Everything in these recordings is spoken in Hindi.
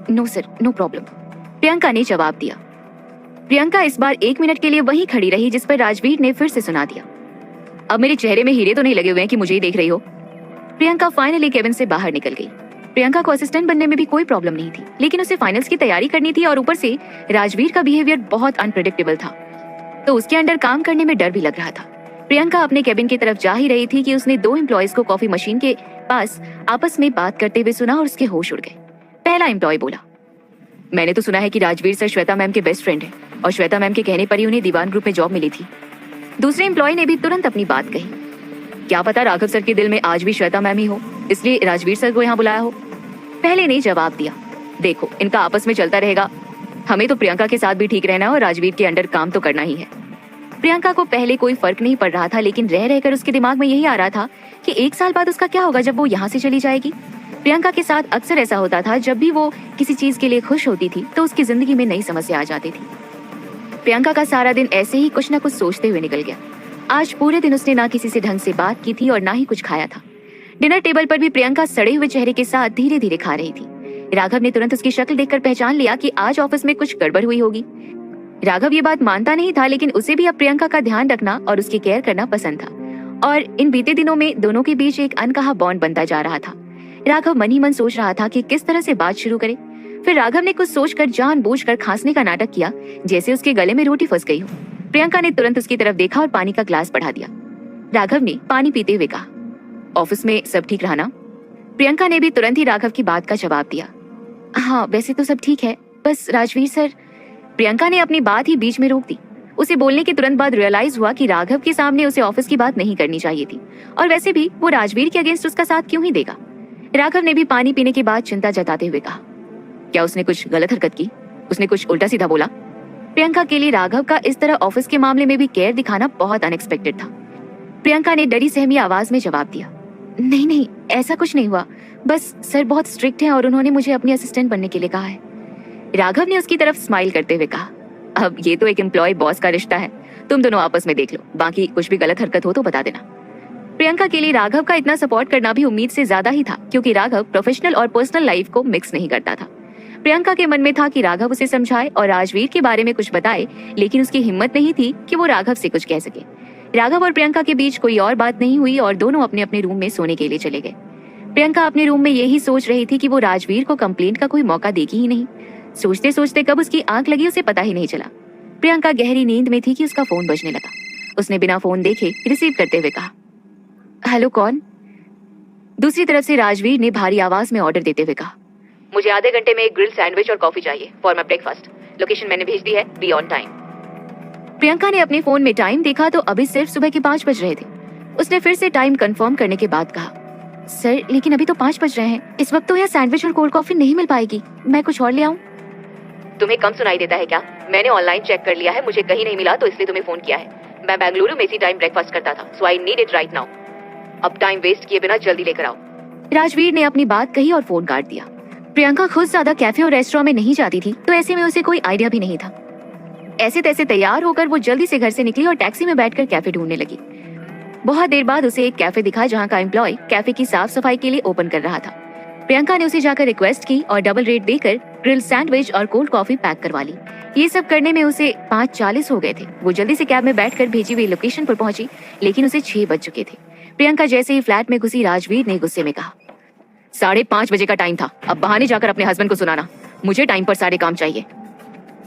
No sir, no problem, Priyanka ने जवाब दिया। प्रियंका इस बार 1 मिनट के लिए वहीं खड़ी रही, जिस पर राजवीर ने फिर से सुना दिया, अब मेरे चेहरे में हीरे तो नहीं लगे हुए हैं कि मुझे ही देख रही हो। प्रियंका फाइनली केबिन से बाहर निकल गई। प्रियंका को असिस्टेंट बनने में भी कोई प्रॉब्लम नहीं थी, लेकिन उसे फाइनल्स की तैयारी करनी थी और ऊपर से राजवीर का बिहेवियर बहुत अनप्रेडिक्टेबल था, तो उसके अंडर काम करने में डर भी लग रहा था। प्रियंका अपने केबिन की तरफ जा ही रही थी कि उसने 2 एम्प्लॉयज को कॉफी मशीन के पास आपस में बात करते हुए सुना और उसके होश उड़ गए। पहला एम्प्लॉय बोला, मैंने तो सुना है कि राजवीर सर श्वेता मैम के बेस्ट फ्रेंड है और श्वेता मैम के कहने पर ही उन्हें दीवान ग्रुप में जॉब मिली थी। दूसरे एम्प्लॉय ने भी तुरंत अपनी बात कही, क्या पता राघव सर के दिल में आज भी श्वेता मैम ही हो, इसलिए राजवीर सर को यहाँ बुलाया हो। पहले ने जवाब दिया, देखो इनका आपस में चलता रहेगा, हमें तो प्रियंका के साथ भी ठीक रहना है और राजवीर के अंडर काम तो करना ही है। प्रियंका को पहले कोई फर्क नहीं पड़ रहा था, लेकिन रह रहकर उसके दिमाग में यही आ रहा था कि 1 साल बाद उसका क्या होगा जब वो यहाँ से चली जाएगी। प्रियंका के साथ अक्सर ऐसा होता था, जब भी वो किसी चीज के लिए खुश होती थी तो उसकी जिंदगी में नई समस्या आ जाती थी। प्रियंका का सारा दिन ऐसे ही कुछ न कुछ सोचते हुए निकल गया। आज पूरे दिन उसने ना किसी से ढंग से बात की थी और ना ही कुछ खाया था। डिनर टेबल पर भी प्रियंका सड़े हुए चेहरे के साथ धीरे धीरे खा रही थी। राघव ने तुरंत उसकी शक्ल देखकर पहचान लिया कि आज ऑफिस में कुछ गड़बड़ हुई होगी। राघव ये बात मानता नहीं था, लेकिन उसे भी अब प्रियंका का ध्यान रखना और उसकी केयर करना पसंद था, और इन बीते दिनों में दोनों के बीच एक अनकहा बॉन्ड बनता जा रहा था। राघव मन ही मन सोच रहा था कि किस तरह से बात शुरू करे। फिर राघव ने कुछ सोचकर जानबूझकर खांसने का नाटक किया, जैसे उसके गले में रोटी फंस गई हो। प्रियंका ने तुरंत उसकी तरफ देखा और पानी का ग्लास बढ़ा दिया। राघव ने पानी पीते हुए कहा, ऑफिस में सब ठीक रहा ना? प्रियंका ने भी तुरंत ही राघव की बात का जवाब दिया, हाँ वैसे तो सब ठीक है, बस राजवीर सर। प्रियंका ने अपनी बात ही बीच में रोक दी। उसे बोलने के तुरंत बाद रियलाइज हुआ कि राघव के सामने उसे ऑफिस की बात नहीं करनी चाहिए थी, और वैसे भी वो राजवीर के अगेंस्ट उसका साथ क्यों ही देगा। राघव ने भी पानी पीने के बाद चिंता जताते हुए कहा, क्या उसने कुछ गलत हरकत की? उसने कुछ उल्टा सीधा बोला? प्रियंका के लिए राघव का इस तरह ऑफिस के मामले में भी केयर दिखाना बहुत अनएक्सपेक्टेड था। प्रियंका ने डरी सहमी आवाज में जवाब दिया, नहीं नहीं ऐसा कुछ नहीं हुआ, बस सर बहुत स्ट्रिक्ट हैं और उन्होंने मुझे अपनी असिस्टेंट बनने के लिए कहा है। राघव ने उसकी तरफ स्माइल करते हुए कहा, अब ये तो एक एम्प्लॉय बॉस का रिश्ता है, तुम दोनों आपस में देख लो, बाकी कुछ भी गलत हरकत हो तो बता देना। प्रियंका के लिए राघव का इतना सपोर्ट करना भी उम्मीद से ज्यादा ही था, क्योंकि राघव प्रोफेशनल और पर्सनल लाइफ को मिक्स नहीं करता था। प्रियंका के मन में था कि राघव उसे समझाए और राजवीर के बारे में कुछ बताए, लेकिन उसकी हिम्मत नहीं थी कि वो राघव से कुछ कह सके। राघव और प्रियंका के बीच कोई और बात नहीं हुई और दोनों अपने अपने रूम में सोने के लिए चले गए। प्रियंका अपने रूम में यही सोच रही थी कि वो राजवीर को कंप्लेंट का कोई मौका देगी ही नहीं। सोचते सोचते कब उसकी आंख लगी उसे पता ही नहीं चला। प्रियंका गहरी नींद में थी कि उसका फोन बजने लगा। उसने बिना फोन देखे रिसीव करते हुए कहा, हेलो कौन? दूसरी तरफ से राजवीर ने भारी आवाज में ऑर्डर देते हुए कहा, मुझे आधे घंटे में एक ग्रिल्ड सैंडविच और कॉफी चाहिए फॉर माय ब्रेकफास्ट। लोकेशन मैंने भेज दी है, बी ऑन टाइम। प्रियंका ने अपने फोन में टाइम देखा तो अभी सिर्फ सुबह के 5 बज रहे थे। उसने फिर से टाइम कंफर्म करने के बाद कहा, सर लेकिन अभी तो 5 बज रहे हैं, इस वक्त तो यहाँ सैंडविच और कोल्ड कॉफी नहीं मिल पाएगी, मैं कुछ और ले आऊं? तुम्हें कम सुनाई देता है क्या? मैंने ऑनलाइन चेक कर लिया है, मुझे कहीं नहीं मिला तो इसलिए तुम्हें फोन किया है। मैं बेंगलुरु में इसी टाइम ब्रेकफास्ट करता था, so I need it right now. अब टाइम वेस्ट किए बिना जल्दी लेकर आओ। राजवीर ने अपनी बात कही और फोन काट दिया। प्रियंका खुद ज्यादा कैफे और रेस्टोरेंट में नहीं जाती थी, तो ऐसे में उसे कोई आइडिया भी नहीं था। ऐसे तैसे तैयार होकर वो जल्दी से घर से निकली और टैक्सी में बैठकर कैफे ढूंढने लगी। बहुत देर बाद उसे एक कैफे दिखा जहाँ का एम्प्लॉय कैफे की साफ सफाई के लिए ओपन कर रहा था। प्रियंका ने उसे जाकर रिक्वेस्ट की और डबल रेट देकर ग्रिल्ड सैंडविच और कोल्ड कॉफी पैक करवा ली। ये सब करने में उसे 5:40 हो गए थे। वो जल्दी से कैब में बैठकर भेजी हुई लोकेशन पर पहुंची, लेकिन उसे 6 बज चुके थे। प्रियंका जैसे ही फ्लैट में घुसी, राजवीर ने गुस्से में कहा, 5:30 बजे का टाइम था, अब बहाने जाकर अपने हस्बैंड को सुनाना, मुझे टाइम पर सारे काम चाहिए।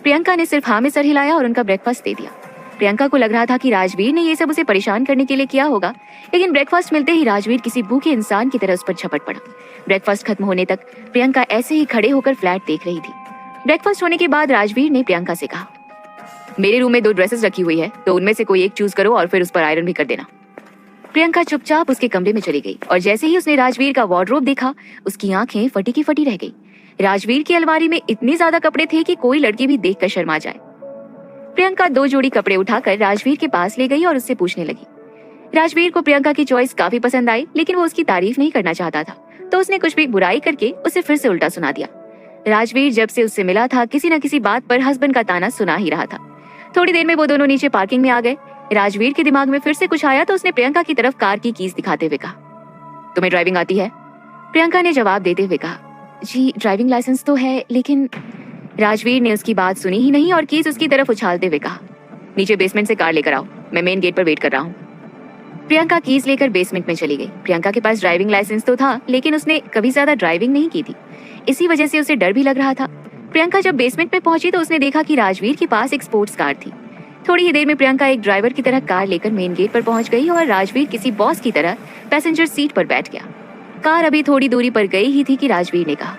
प्रियंका ने सिर्फ हाँ में सर हिलाया और उनका ब्रेकफास्ट दे दिया। प्रियंका को लग रहा था कि राजवीर ने ये सब उसे परेशान करने के लिए किया होगा, लेकिन ब्रेकफास्ट मिलते ही राजवीर किसी भूखे इंसान की तरह उस पर झपट पड़ा। ब्रेकफास्ट खत्म होने तक प्रियंका ऐसे ही खड़े होकर फ्लैट देख रही थी। ब्रेकफास्ट होने के बाद राजवीर ने प्रियंका से कहा, मेरे रूम में 2 ड्रेसेस रखी हुई है, तो उनमें से कोई एक चूज करो और फिर उस पर आयरन भी कर देना। प्रियंका चुपचाप उसके कमरे में चली गई और जैसे ही उसने राजवीर का वार्डरोब देखा, उसकी आंखें फटी की फटी रह गई। राजवीर की अलमारी में इतने ज्यादा कपड़े थे कि कोई लड़की भी देखकर शर्मा जाए। प्रियंका 2 जोड़ी कपड़े उठाकर राजवीर के पास ले गई और उससे पूछने लगी। राजवीर को प्रियंका की चॉइस काफी पसंद आई, लेकिन वो उसकी तारीफ नहीं करना चाहता था, तो उसने कुछ भी बुराई करके उसे फिर से उल्टा सुना दिया। राजवीर जब से उससे मिला था, किसी न किसी बात पर हस्बैंड का ताना सुना ही रहा था। थोड़ी देर में वो दोनों नीचे पार्किंग में आ गए। राजवीर के दिमाग में फिर से कुछ आया तो उसने प्रियंका की तरफ कार की कीज दिखाते हुए कहा, तुम्हें ड्राइविंग आती है? प्रियंका ने जवाब देते हुए कहा, जी ड्राइविंग लाइसेंस तो है, लेकिन राजवीर ने उसकी बात सुनी ही नहीं और कीज उसकी तरफ उछालते हुए कहा, नीचे बेसमेंट से कार लेकर आओ, मैं मेन गेट पर वेट कर रहा हूँ। प्रियंका कीज लेकर बेसमेंट में चली गई। प्रियंका के पास ड्राइविंग लाइसेंस तो था, लेकिन उसने कभी ज्यादा ड्राइविंग नहीं की थी, इसी वजह से उसे डर भी लग रहा था। प्रियंका जब बेसमेंट में पहुंची तो उसने देखा कि राजवीर के पास एक स्पोर्ट्स कार थी। थोड़ी ही देर में प्रियंका एक ड्राइवर की तरह कार लेकर मेन गेट पर पहुंच गई और राजवीर किसी बॉस की तरह पैसेंजर सीट पर बैठ गया। कार अभी थोड़ी दूरी पर गई ही थी कि राजवीर ने कहा,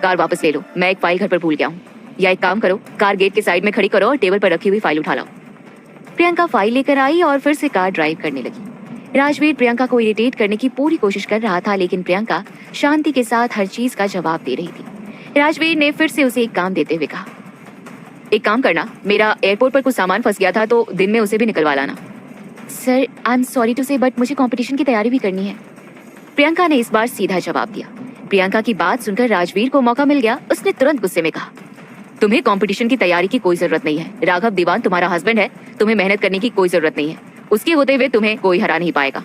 कार वापस ले लो, मैं एक फाइल घर पर भूल गया हूँ। या एक काम करो, कार गेट के साइड में खड़ी करो और टेबल पर रखी हुई फाइल उठा लाओ। प्रियंका फाइल लेकर आई और फिर से कार ड्राइव करने लगी। राजवीर प्रियंका को इरिटेट करने की पूरी कोशिश कर रहा था, लेकिन प्रियंका शांति के साथ हर चीज का जवाब दे रही थी। राजवीर ने फिर से उसे एक काम देते हुए कहा, एक काम करना, मेरा एयरपोर्ट पर कुछ सामान फंस गया था तो दिन में उसे भी निकलवा लाना। Sir I am sorry to say, but मुझे कंपटीशन की तैयारी भी करनी है। प्रियंका ने इस बार सीधा जवाब दिया। प्रियंका की बात सुनकर राजवीर को मौका मिल गया। उसने तुरंत गुस्से में कहा, तुम्हें कंपटीशन की तैयारी की कोई जरूरत नहीं है। राघव दीवान तुम्हारा हस्बैंड है, तुम्हें मेहनत करने की कोई जरूरत नहीं है, उसके होते हुए तुम्हें कोई हरा नहीं पाएगा।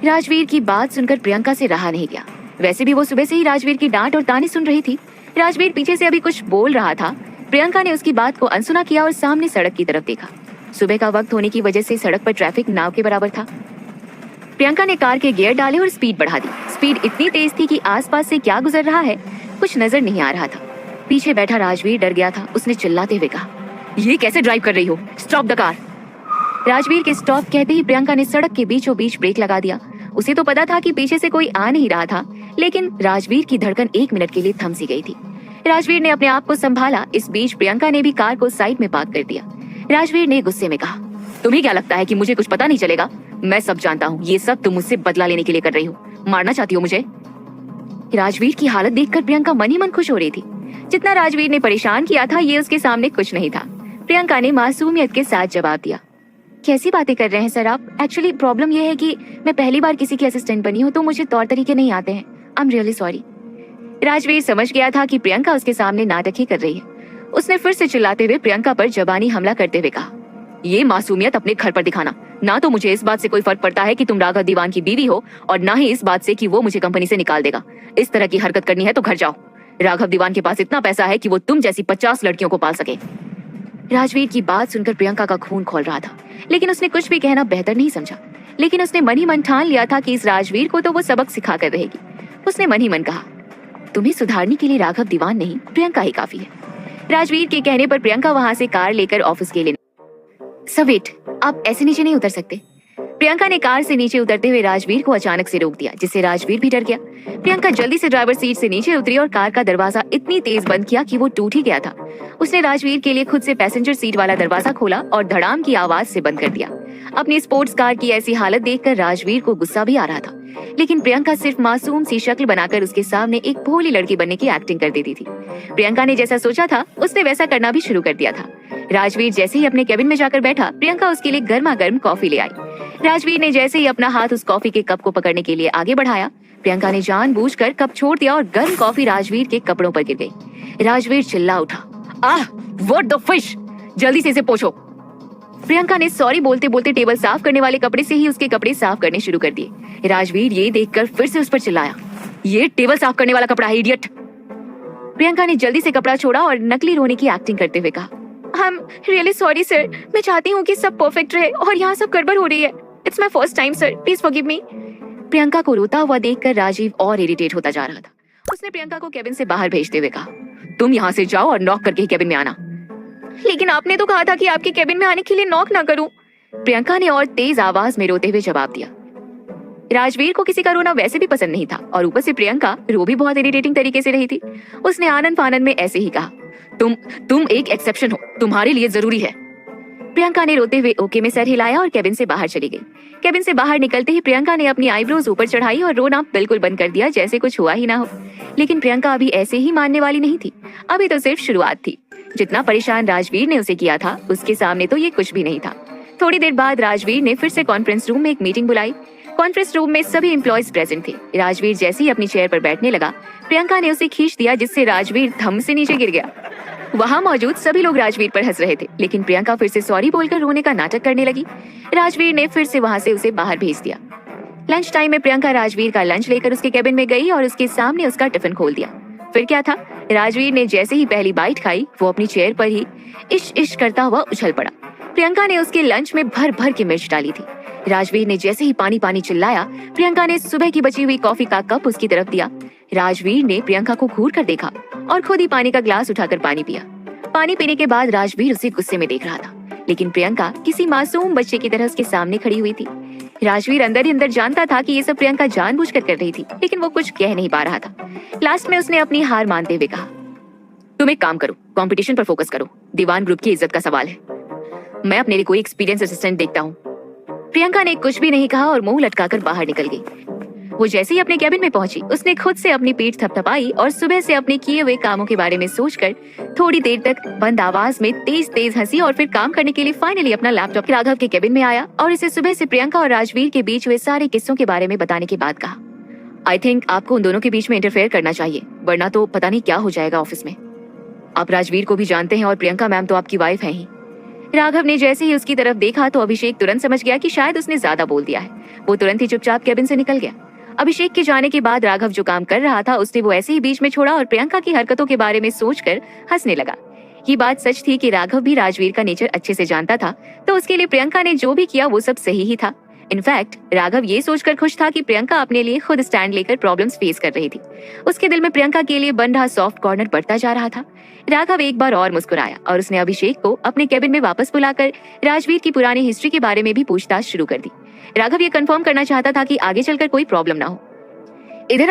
राजवीर की बात सुनकर प्रियंका से रहा नहीं गया। वैसे भी वो सुबह से ही राजवीर की डांट और ताने सुन रही थी। राजवीर पीछे से अभी कुछ बोल रहा था। प्रियंका ने उसकी बात को अनसुना किया और सामने सड़क की तरफ देखा। सुबह का वक्त होने की वजह से सड़क पर ट्रैफिक नाव के बराबर था। प्रियंका ने कार के गियर डाले और स्पीड बढ़ा दी। स्पीड इतनी तेज थी कि आसपास से क्या गुजर रहा है कुछ नजर नहीं आ रहा था। पीछे बैठा राजवीर डर गया था। उसने चिल्लाते हुए कहा, ये कैसे ड्राइव कर रही हो, स्टॉप द कार। राजवीर के स्टॉप कहते ही प्रियंका ने सड़क के बीचों बीच ब्रेक लगा दिया। उसे तो पता था कि पीछे से कोई आ नहीं रहा था, लेकिन राजवीर की धड़कन 1 मिनट के लिए थम सी गई थी। राजवीर ने अपने आप को संभाला। इस बीच प्रियंका ने भी कार को साइड में पार्क कर दिया। राजवीर ने गुस्से में कहा, तुम्हें क्या लगता है कि मुझे कुछ पता नहीं चलेगा? मैं सब जानता हूँ, ये सब तुम मुझसे बदला लेने के लिए कर रही हो। मारना चाहती हो मुझे? राजवीर की हालत देखकर प्रियंका मन ही मन खुश हो रही थी। जितना राजवीर ने परेशान किया था, ये उसके सामने कुछ नहीं था। प्रियंका ने मासूमियत के साथ जवाब दिया, कैसी बातें कर रहे हैं सर आप? एक्चुअली प्रॉब्लम यह है कि मैं पहली बार किसी की असिस्टेंट बनी हूँ, तो मुझे तौर तरीके नहीं आते हैं। I am really sorry. Rajveer समझ गया था कि प्रियंका उसके सामने नाटक ही कर रही है। उसने फिर से चिल्लाते हुए प्रियंका पर जबानी हमला करते हुए कहा, ये मासूमियत अपने घर पर दिखाना। ना तो मुझे इस बात से कोई फर्क पड़ता है कि तुम राघव दीवान की बीवी हो, और ना ही इस बात से कि वो मुझे कंपनी से निकाल देगा। इस तरह की हरकत करनी है तो घर जाओ। राघव दीवान के पास इतना पैसा है कि वो तुम जैसी 50 लड़कियों को पाल सके। राजवीर की बात सुनकर प्रियंका का खून खौल रहा था, लेकिन उसने कुछ भी कहना बेहतर नहीं समझा। लेकिन उसने मन ही मन ठान लिया था कि इस राजवीर को तो वो सबक सिखा कर रहेगी। उसने मन ही मन कहा, तुम्हें सुधारने के लिए राघव दीवान नहीं, प्रियंका ही काफी है। राजवीर के कहने पर प्रियंका वहां से कार लेकर ऑफिस के लिए। सर वेट, आप ऐसे नीचे नहीं उतर सकते। प्रियंका ने कार से नीचे उतरते हुए राजवीर को अचानक से रोक दिया, जिससे राजवीर भी डर गया। प्रियंका जल्दी से ड्राइवर सीट से नीचे उतरी और कार का दरवाजा इतनी तेज बंद किया कि वो टूट ही गया था। उसने राजवीर के लिए खुद से पैसेंजर सीट वाला दरवाजा खोला और धड़ाम की आवाज से बंद कर दिया। अपनी स्पोर्ट्स कार की ऐसी हालत देखकर राजवीर को गुस्सा भी आ रहा था, लेकिन प्रियंका सिर्फ मासूम सी शक्ल बनाकर उसके सामने एक भोली लड़की बनने की एक्टिंग कर देती थी। प्रियंका ने जैसा सोचा था उसने वैसा करना भी शुरू कर दिया था। राजवीर जैसे ही अपने केबिन में जाकर बैठा, प्रियंका उसके लिए गर्मा गर्म कॉफी ले आई। राजवीर ने जैसे ही अपना हाथ उस कॉफी के कप को पकड़ने के लिए आगे बढ़ाया, प्रियंका ने जानबूझकर कप छोड़ दिया और गर्म कॉफी राजवीर के कपड़ों पर गिर गई। राजवीर चिल्ला उठा, आह व्हाट द फिश, जल्दी से इसे पोंछो। प्रियंका ने सॉरी बोलते बोलते टेबल साफ करने वाले कपड़े से ही उसके कपड़े साफ करने शुरू कर दिए। राजवीर ये देखकर फिर से उस पर चिल्लाया, ये टेबल साफ करने वाला कपड़ा है, इडियट। प्रियंका ने जल्दी से कपड़ा छोड़ा और नकली रोने की एक्टिंग करते हुए कहा, I am really sorry sir, मैं चाहती हूँ कि सब परफेक्ट रहे और यहाँ सब गड़बड़ हो रही है। It's my first time sir, please forgive me. Priyanka को रोता हुआ देखकर राजीव और इरिटेट होता जा रहा था। उसने प्रियंका को केबिन से बाहर भेजते हुए कहा, तुम यहाँ से जाओ और नॉक करके ही केबिन में आना। लेकिन आपने तो कहा था कि आपके केबिन में आने के लिए नॉक ना करूं। प्रियंका ने और तेज आवाज में रोते हुए जवाब दिया। राजवीर को किसी का रोना वैसे भी पसंद नहीं था और ऊपर से प्रियंका रो भी बहुत इरिटेटिंग तरीके से रही थी। उसने आनंद फानन में ऐसे ही कहा, तुम एक एक्सेप्शन हो, तुम्हारे लिए जरूरी है। प्रियंका ने रोते हुए ओके में सर हिलाया और केबिन से बाहर चली गई। केबिन से बाहर निकलते ही प्रियंका ने अपनी आईब्रोज ऊपर चढ़ाई और रोना बिल्कुल बंद कर दिया, जैसे कुछ हुआ ही ना हो। लेकिन प्रियंका अभी ऐसे ही मानने वाली नहीं थी। अभी तो सिर्फ शुरुआत थी। जितना परेशान राजवीर ने उसे किया था, उसके सामने तो ये कुछ भी नहीं था। थोड़ी देर बाद राजवीर ने फिर से कॉन्फ्रेंस रूम में एक मीटिंग बुलाई। कॉन्फ्रेंस रूम में सभी एम्प्लॉयज प्रेजेंट थे। राजवीर जैसे ही अपनी चेयर पर बैठने लगा, प्रियंका ने उसे खींच दिया, जिससे राजवीर धम से नीचे गिर गया। वहां मौजूद सभी लोग राजवीर पर हंस रहे थे, लेकिन प्रियंका फिर से सॉरी बोलकर रोने का नाटक करने लगी। राजवीर ने फिर से वहां से उसे बाहर भेज दिया। लंच टाइम में प्रियंका राजवीर का लंच लेकर उसके केबिन में गई और उसके सामने उसका टिफिन खोल दिया। फिर क्या था, राजवीर ने जैसे ही पहली बाइट खाई वो अपनी चेयर पर ही इश इश करता हुआ उछल पड़ा। प्रियंका ने उसके लंच में भर भर के मिर्च डाली थी। राजवीर ने जैसे ही पानी पानी चिल्लाया, प्रियंका ने सुबह की बची हुई कॉफी का कप उसकी तरफ दिया। राजवीर ने प्रियंका को घूर कर देखा और खुद ही पानी का ग्लास उठाकर पानी पिया। पानी पीने के बाद राजवीर उसे गुस्से में देख रहा था, लेकिन प्रियंका किसी मासूम बच्चे की तरह उसके सामने खड़ी हुई थी। राजवीर अंदर ही अंदर जानता था कि ये सब प्रियंका जानबूझकर कर रही थी, लेकिन वो कुछ कह नहीं पा रहा था। लास्ट में उसने अपनी हार मानते हुए कहा, तुम एक काम करो, कंपटीशन पर फोकस करो, दीवान ग्रुप की इज्जत का सवाल है। मैं अपने लिए कोई एक्सपीरियंस असिस्टेंट देखता हूँ। प्रियंका ने कुछ भी नहीं कहा और मुंह लटकाकर बाहर निकल गई। वो जैसे ही अपने कैबिन में पहुंची, उसने खुद से अपनी पीठ थपथपाई और सुबह से अपने किए हुए कामों के बारे में सोचकर थोड़ी देर तक बंद आवाज में तेज तेज हंसी और फिर काम करने के लिए फाइनली अपना लैपटॉप राघव के कैबिन में आया और इसे सुबह से प्रियंका और राजवीर के बीच हुए सारे किस्सों के बारे में बताने के बाद कहा, आई थिंक आपको उन दोनों के बीच में इंटरफेयर करना चाहिए, वरना तो पता नहीं क्या हो जाएगा ऑफिस में। आप राजवीर को भी जानते हैं और प्रियंका मैम तो आपकी वाइफ है ही। राघव ने जैसे ही उसकी तरफ देखा तो अभिषेक तुरंत समझ गया कि शायद उसने ज्यादा बोल दिया है। वो तुरंत ही चुपचाप कैबिन से निकल गया। अभिषेक के जाने के बाद राघव जो काम कर रहा था उसने वो ऐसे ही बीच में छोड़ा और प्रियंका की हरकतों के बारे में सोचकर हंसने लगा। ये बात सच थी कि राघव भी राजवीर का नेचर अच्छे से जानता था, तो उसके लिए प्रियंका ने जो भी किया वो सब सही ही था। इनफैक्ट राघव ये सोचकर खुश था कि प्रियंका अपने लिए खुद स्टैंड लेकर प्रॉब्लम्स फेस कर रही थी। उसके दिल में प्रियंका के लिए बन रहा सॉफ्ट कॉर्नर बढ़ता जा रहा था। राघव एक बार और मुस्कुराया और उसने अभिषेक को अपने कैबिन में वापस बुलाकर राजवीर की पुरानी हिस्ट्री के बारे में भी पूछताछ शुरू कर दी। राघव ये कंफर्म करना चाहता था कि आगे चलकर कोई प्रॉब्लम ना हो।